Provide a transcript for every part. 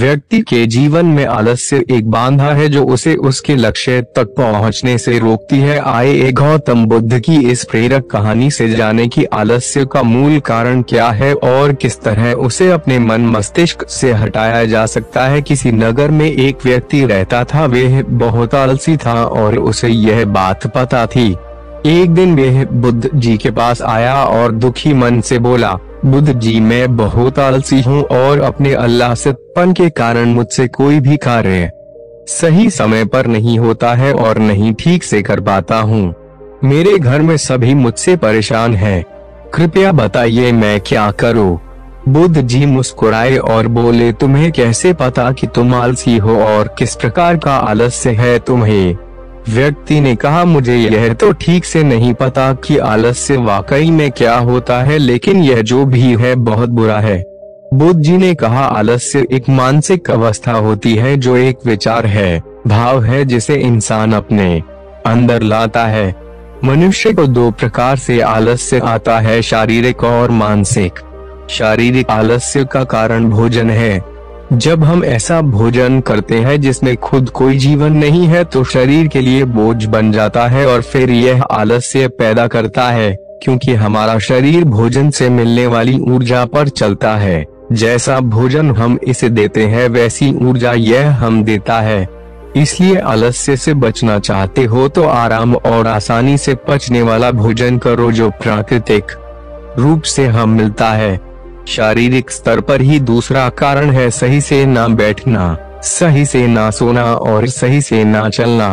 व्यक्ति के जीवन में आलस्य एक बाधा है जो उसे उसके लक्ष्य तक पहुंचने से रोकती है। आइए गौतम बुद्ध की इस प्रेरक कहानी से जाने कि आलस्य का मूल कारण क्या है और किस तरह उसे अपने मन मस्तिष्क से हटाया जा सकता है। किसी नगर में एक व्यक्ति रहता था। वह बहुत आलसी था और उसे यह बात पता थी। एक दिन वह बुद्ध जी के पास आया और दुखी मन से बोला, बुद्ध जी, मैं बहुत आलसी हूँ और अपने आलस्यपन के कारण मुझसे कोई भी कार्य सही समय पर नहीं होता है और नहीं ठीक से कर पाता हूँ। मेरे घर में सभी मुझसे परेशान हैं। कृपया बताइए मैं क्या करूँ। बुद्ध जी मुस्कुराए और बोले, तुम्हें कैसे पता कि तुम आलसी हो और किस प्रकार का आलस्य है तुम्हें? व्यक्ति ने कहा, मुझे यह तो ठीक से नहीं पता कि आलस्य वाकई में क्या होता है, लेकिन यह जो भी है बहुत बुरा है। बुद्ध जी ने कहा, आलस्य एक मानसिक अवस्था होती है जो एक विचार है, भाव है जिसे इंसान अपने अंदर लाता है। मनुष्य को दो प्रकार से आलस्य आता है, शारीरिक और मानसिक। शारीरिक आलस्य का कारण भोजन है। जब हम ऐसा भोजन करते हैं जिसमें खुद कोई जीवन नहीं है तो शरीर के लिए बोझ बन जाता है और फिर यह आलस्य पैदा करता है, क्योंकि हमारा शरीर भोजन से मिलने वाली ऊर्जा पर चलता है। जैसा भोजन हम इसे देते हैं वैसी ऊर्जा यह हम देता है। इसलिए आलस्य से बचना चाहते हो तो आराम और आसानी से पचने वाला भोजन करो जो प्राकृतिक रूप से हम मिलता है। शारीरिक स्तर पर ही दूसरा कारण है सही से ना बैठना, सही से ना सोना और सही से ना चलना।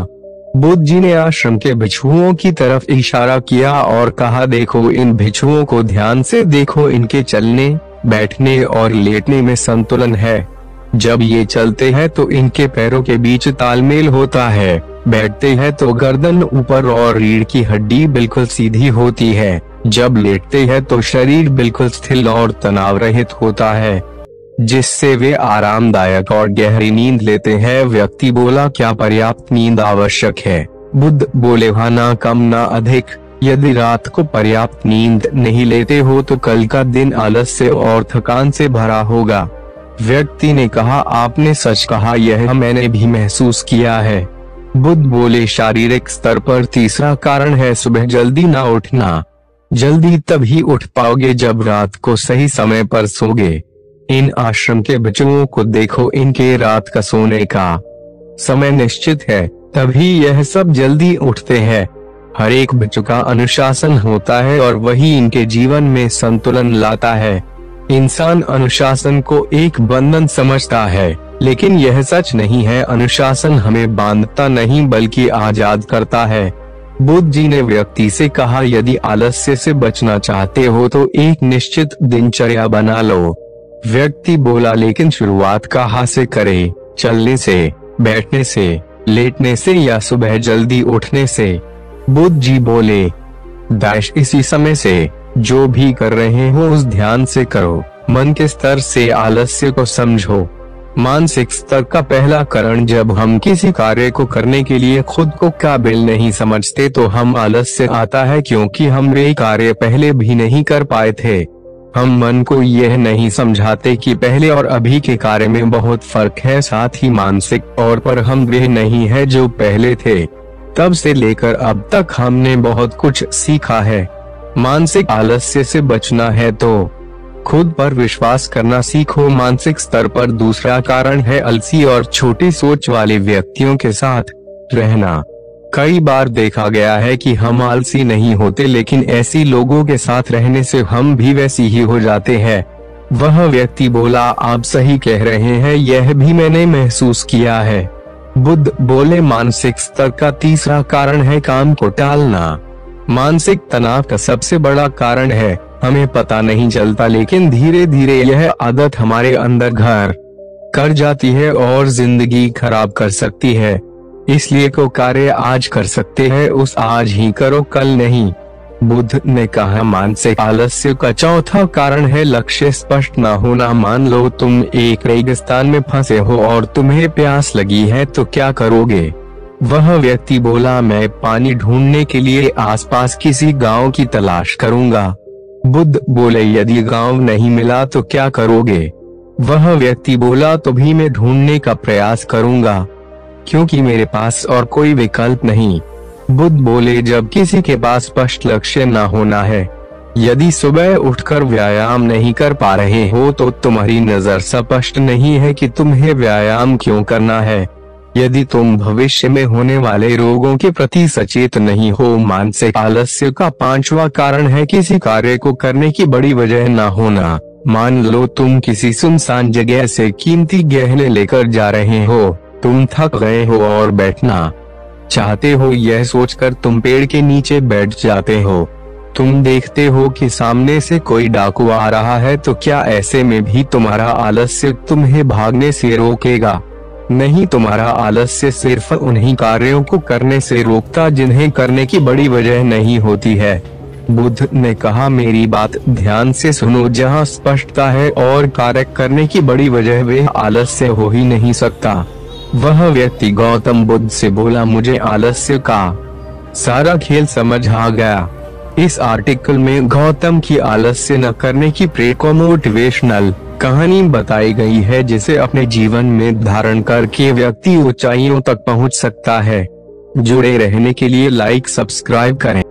बुद्ध जी ने आश्रम के भिक्षुओं की तरफ इशारा किया और कहा, देखो इन भिक्षुओं को ध्यान से देखो, इनके चलने, बैठने और लेटने में संतुलन है। जब ये चलते हैं तो इनके पैरों के बीच तालमेल होता है, बैठते हैं तो गर्दन ऊपर और रीढ़ की हड्डी बिल्कुल सीधी होती है, जब लेटते हैं तो शरीर बिल्कुल स्थिर और तनाव रहित होता है, जिससे वे आरामदायक और गहरी नींद लेते हैं। व्यक्ति बोला, क्या पर्याप्त नींद आवश्यक है? बुद्ध बोले, हाँ, ना कम ना अधिक। यदि रात को पर्याप्त नींद नहीं लेते हो तो कल का दिन आलस्य और थकान से भरा होगा। व्यक्ति ने कहा, आपने सच कहा, यह मैंने भी महसूस किया है। बुद्ध बोले, शारीरिक स्तर पर तीसरा कारण है सुबह जल्दी ना उठना। जल्दी तभी उठ पाओगे जब रात को सही समय पर सोगे। इन आश्रम के भिक्षुओं को देखो, इनके रात का सोने का समय निश्चित है, तभी यह सब जल्दी उठते हैं। हर एक भिक्षु का अनुशासन होता है और वही इनके जीवन में संतुलन लाता है। इंसान अनुशासन को एक बंधन समझता है, लेकिन यह सच नहीं है। अनुशासन हमें बांधता नहीं बल्कि आजाद करता है। बुद्ध जी ने व्यक्ति से कहा, यदि आलस्य से बचना चाहते हो तो एक निश्चित दिनचर्या बना लो। व्यक्ति बोला, लेकिन शुरुआत कहाँ से करें? चलने से, बैठने से, लेटने से या सुबह जल्दी उठने से? बुद्ध जी बोले, इसी समय से। जो भी कर रहे हो उस ध्यान से करो। मन के स्तर से आलस्य को समझो। मानसिक स्तर का पहला कारण, जब हम किसी कार्य को करने के लिए खुद को काबिल नहीं समझते तो हम आलस्य आता है, क्योंकि हम वे कार्य पहले भी नहीं कर पाए थे। हम मन को यह नहीं समझाते कि पहले और अभी के कार्य में बहुत फर्क है। साथ ही मानसिक तौर पर हम वे नहीं है जो पहले थे। तब से लेकर अब तक हमने बहुत कुछ सीखा है। मानसिक आलस्य से बचना है तो खुद पर विश्वास करना सीखो। मानसिक स्तर पर दूसरा कारण है आलसी और छोटी सोच वाले व्यक्तियों के साथ रहना। कई बार देखा गया है कि हम आलसी नहीं होते, लेकिन ऐसी लोगों के साथ रहने से हम भी वैसी ही हो जाते हैं। वह व्यक्ति बोला, आप सही कह रहे हैं, यह भी मैंने महसूस किया है। बुद्ध बोले, मानसिक स्तर का तीसरा कारण है काम को टालना। मानसिक तनाव का सबसे बड़ा कारण है, हमें पता नहीं चलता, लेकिन धीरे धीरे यह आदत हमारे अंदर घर कर जाती है और जिंदगी खराब कर सकती है। इसलिए को कार्य आज कर सकते हैं उस आज ही करो, कल नहीं। बुद्ध ने कहा, मानसिक आलस्य का चौथा कारण है लक्ष्य स्पष्ट न होना। मान लो तुम एक रेगिस्तान में फंसे हो और तुम्हें प्यास लगी है तो क्या करोगे? वह व्यक्ति बोला, मैं पानी ढूंढने के लिए आसपास किसी गांव की तलाश करूंगा। बुद्ध बोले, यदि गांव नहीं मिला तो क्या करोगे? वह व्यक्ति बोला, तो भी मैं ढूंढने का प्रयास करूंगा, क्योंकि मेरे पास और कोई विकल्प नहीं। बुद्ध बोले, जब किसी के पास स्पष्ट लक्ष्य न होना है, यदि सुबह उठकर व्यायाम नहीं कर पा रहे हो तो तुम्हारी नजर स्पष्ट नहीं है कि तुम्हें व्यायाम क्यों करना है। यदि तुम भविष्य में होने वाले रोगों के प्रति सचेत नहीं हो। मानसिक आलस्य का 5वां कारण है किसी कार्य को करने की बड़ी वजह न होना। मान लो तुम किसी सुनसान जगह से कीमती गहने लेकर जा रहे हो, तुम थक गए हो और बैठना चाहते हो, यह सोचकर तुम पेड़ के नीचे बैठ जाते हो। तुम देखते हो कि सामने से कोई डाकू आ रहा है, तो क्या ऐसे में भी तुम्हारा आलस्य तुम्हें भागने से रोकेगा? नहीं, तुम्हारा आलस्य सिर्फ उन्हीं कार्यों को करने से रोकता जिन्हें करने की बड़ी वजह नहीं होती है। बुद्ध ने कहा, मेरी बात ध्यान से सुनो, जहाँ स्पष्टता है और कार्य करने की बड़ी वजह, वे आलस्य हो ही नहीं सकता। वह व्यक्ति गौतम बुद्ध से बोला, मुझे आलस्य का सारा खेल समझ आ गया। इस आर्टिकल में गौतम की आलस्य न करने की प्रेरक मोटिवेशनल कहानी बताई गई है, जिसे अपने जीवन में धारण करके व्यक्ति ऊंचाइयों तक पहुंच सकता है। जुड़े रहने के लिए लाइक सब्सक्राइब करें।